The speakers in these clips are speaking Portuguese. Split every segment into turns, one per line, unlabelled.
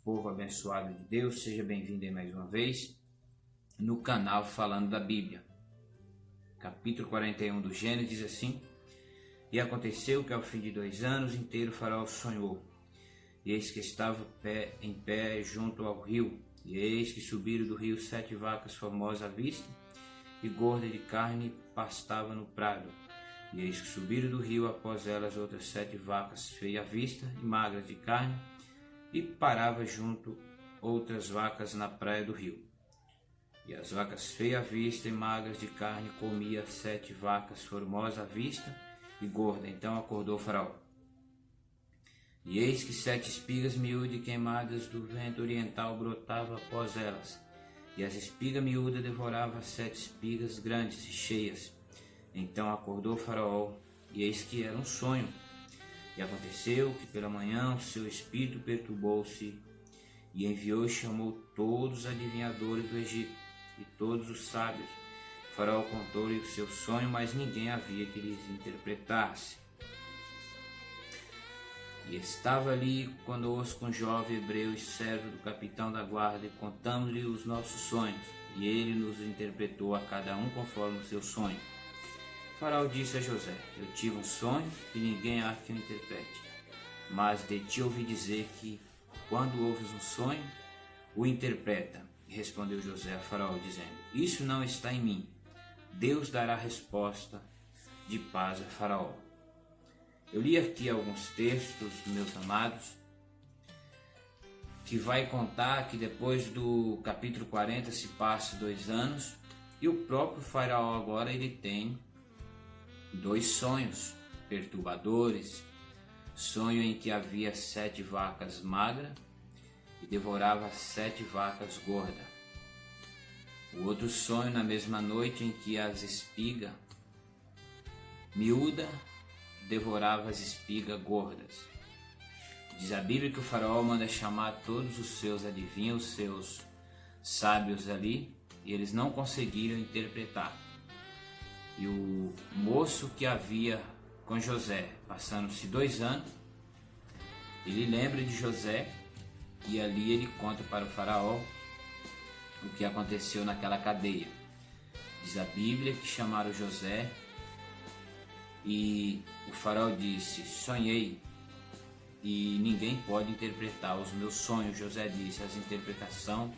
povo abençoado de Deus, seja bem-vindo aí mais uma vez no canal Falando da Bíblia. Capítulo 41 do Gênesis diz assim: E aconteceu que ao fim de 2 anos inteiro Faraó sonhou, e eis que estava em pé junto ao rio, e eis que subiram do rio 7 vacas formosas à vista, e gordas de carne pastavam no prado. E eis que subiram do rio após elas outras 7 vacas feias à vista e magras de carne, e parava junto outras vacas na praia do rio. E as vacas feias à vista e magras de carne comia 7 vacas formosas à vista e gordas. Então acordou Faraó. E eis que 7 espigas miúdas e queimadas do vento oriental brotavam após elas, e as espigas miúdas devoravam as 7 espigas grandes e cheias. Então acordou Faraó, e eis que era um sonho. E aconteceu que pela manhã o seu espírito perturbou-se, e enviou e chamou todos os adivinhadores do Egito, e todos os sábios. Faraó contou-lhe o seu sonho, mas ninguém havia que lhes interpretasse. E estava ali conosco um jovem hebreu e servo do capitão da guarda, e contamos-lhe os nossos sonhos, e ele nos interpretou a cada um conforme o seu sonho. Faraó disse a José: Eu tive um sonho e ninguém há que o interprete. Mas de ti ouvi dizer que, quando ouves um sonho, o interpreta. E respondeu José a Faraó, dizendo: Isso não está em mim. Deus dará resposta de paz a Faraó. Eu li aqui alguns textos, meus amados, que vai contar que depois do capítulo 40 se passa 2 anos, e o próprio Faraó agora ele tem 2 sonhos perturbadores. Sonho em que havia 7 vacas magras e devorava 7 vacas gordas. O outro sonho na mesma noite em que as espigas miúdas devorava as espigas gordas. Diz a Bíblia que o Faraó manda chamar todos os seus adivinhos, os seus sábios ali, e eles não conseguiram interpretar. E o moço que havia com José, passando-se 2 anos, ele lembra de José, e ali ele conta para o Faraó o que aconteceu naquela cadeia. Diz a Bíblia que chamaram José, e o Faraó disse: Sonhei e ninguém pode interpretar os meus sonhos. José disse: As interpretações,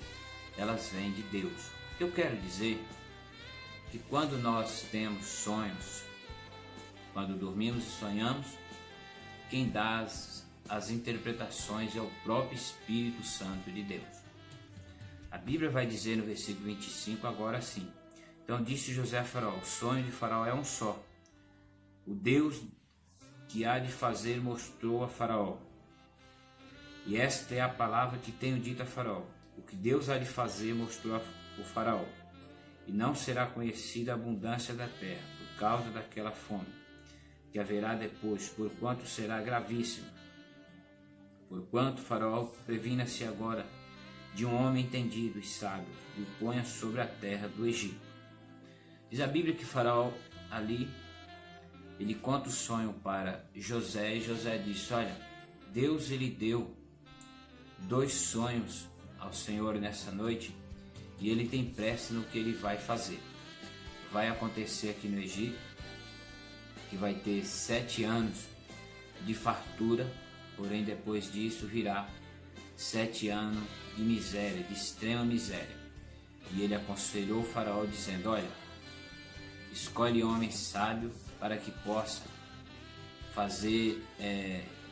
elas vêm de Deus. Eu quero dizer que quando nós temos sonhos, quando dormimos e sonhamos, quem dá as interpretações é o próprio Espírito Santo de Deus. A Bíblia vai dizer no versículo 25 agora assim: Então disse José a Faraó: O sonho de Faraó é um só. O Deus que há de fazer mostrou a Faraó. E esta é a palavra que tenho dito a Faraó: O que Deus há de fazer mostrou o Faraó. E não será conhecida a abundância da terra, por causa daquela fome que haverá depois, porquanto será gravíssima. Porquanto Faraó previna-se agora de um homem entendido e sábio, e o ponha sobre a terra do Egito. Diz a Bíblia que Faraó ali, ele conta o sonho para José, e José disse: Olha, Deus ele deu 2 sonhos ao Senhor nessa noite, e ele tem pressa no que ele vai fazer. Vai acontecer aqui no Egito, que vai ter 7 anos de fartura, porém depois disso virá 7 anos de miséria, de extrema miséria. E ele aconselhou o Faraó dizendo: Olha, escolhe homem sábio para que possa fazer,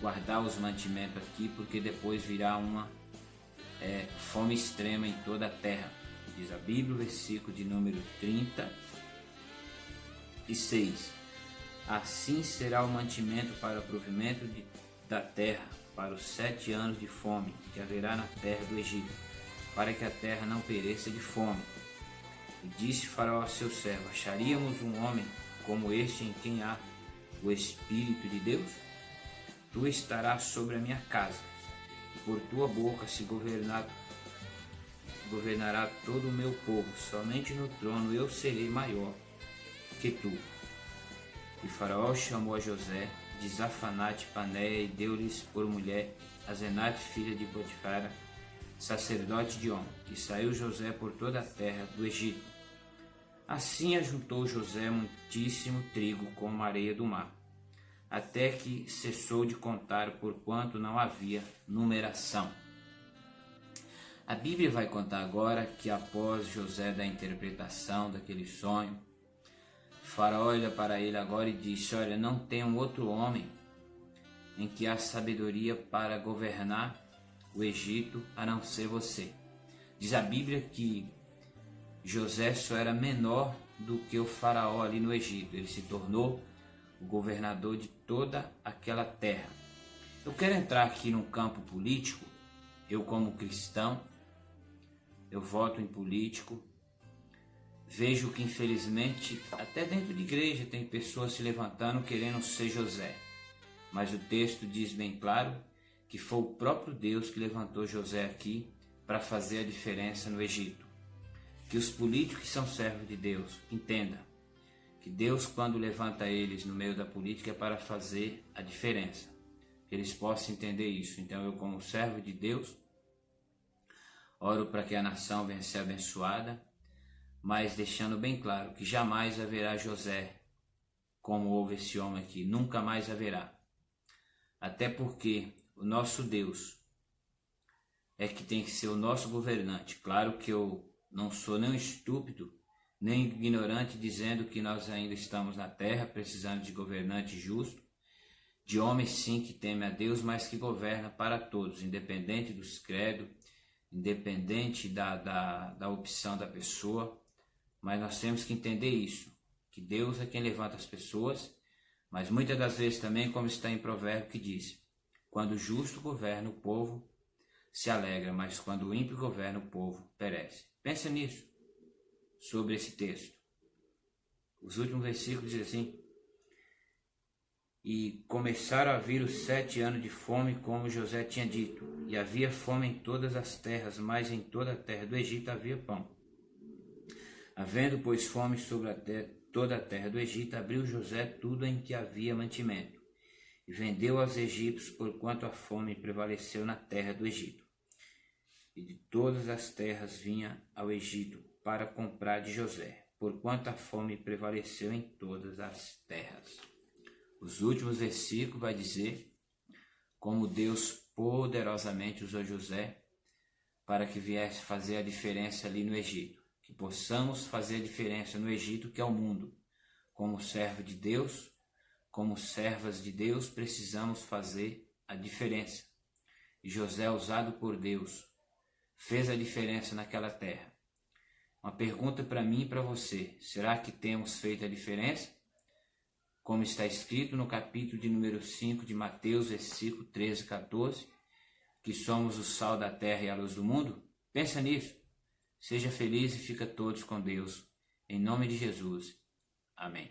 guardar os mantimentos aqui, porque depois virá uma fome extrema em toda a terra. Diz a Bíblia, versículo de número 36. Assim será o mantimento para o provimento da terra, para os 7 anos de fome que haverá na terra do Egito, para que a terra não pereça de fome. E disse Faraó a seu servo: Acharíamos um homem como este em quem há o Espírito de Deus? Tu estarás sobre a minha casa, e por tua boca se governará todo o meu povo. Somente no trono eu serei maior que tu. E Faraó chamou a José de Zafanate Paneia e deu-lhes por mulher a Zenate, filha de Potifara, sacerdote de On, que saiu José por toda a terra do Egito. Assim ajuntou José muitíssimo trigo como a areia do mar, até que cessou de contar, porquanto não havia numeração. A Bíblia vai contar agora que após José dar a interpretação daquele sonho, Faraó olha para ele agora e diz: olha, não tem um outro homem em que há sabedoria para governar o Egito a não ser você. Diz a Bíblia que José só era menor do que o Faraó ali no Egito. Ele se tornou o governador de toda aquela terra. Eu quero entrar aqui no campo político. Eu, como cristão, eu voto em político. Vejo que, infelizmente, até dentro de igreja tem pessoas se levantando querendo ser José. Mas o texto diz bem claro que foi o próprio Deus que levantou José aqui para fazer a diferença no Egito. Que os políticos que são servos de Deus entendam que Deus, quando levanta eles no meio da política, é para fazer a diferença. Que eles possam entender isso. Então eu, como servo de Deus, oro para que a nação venha ser abençoada, mas deixando bem claro que jamais haverá José como houve esse homem aqui. Nunca mais haverá. Até porque o nosso Deus é que tem que ser o nosso governante. Claro que eu não sou nem estúpido, nem ignorante, dizendo que nós ainda estamos na terra precisando de governante justo, de homens sim que temem a Deus, mas que governa para todos, independente dos credos, independente da opção da pessoa. Mas nós temos que entender isso, que Deus é quem levanta as pessoas, mas muitas das vezes também, como está em Provérbio, que diz: quando o justo governa, o povo se alegra, mas quando o ímpio governa, o povo perece. Pensa nisso, sobre esse texto. Os últimos versículos dizem assim: e começaram a vir os 7 anos de fome, como José tinha dito, e havia fome em todas as terras, mas em toda a terra do Egito havia pão. Havendo, pois, fome sobre toda a terra do Egito, abriu José tudo em que havia mantimento, e vendeu aos egípcios, porquanto a fome prevaleceu na terra do Egito. E de todas as terras vinha ao Egito para comprar de José, porquanto a fome prevaleceu em todas as terras. Os últimos versículos vai dizer como Deus poderosamente usou José para que viesse fazer a diferença ali no Egito. Que possamos fazer a diferença no Egito, que é o mundo. Como servo de Deus, como servas de Deus, precisamos fazer a diferença. E José, usado por Deus, fez a diferença naquela terra. Uma pergunta para mim e para você: será que temos feito a diferença? Como está escrito no capítulo de número 5 de Mateus, versículo 13 e 14, que somos o sal da terra e a luz do mundo? Pensa nisso. Seja feliz e fica todos com Deus. Em nome de Jesus. Amém.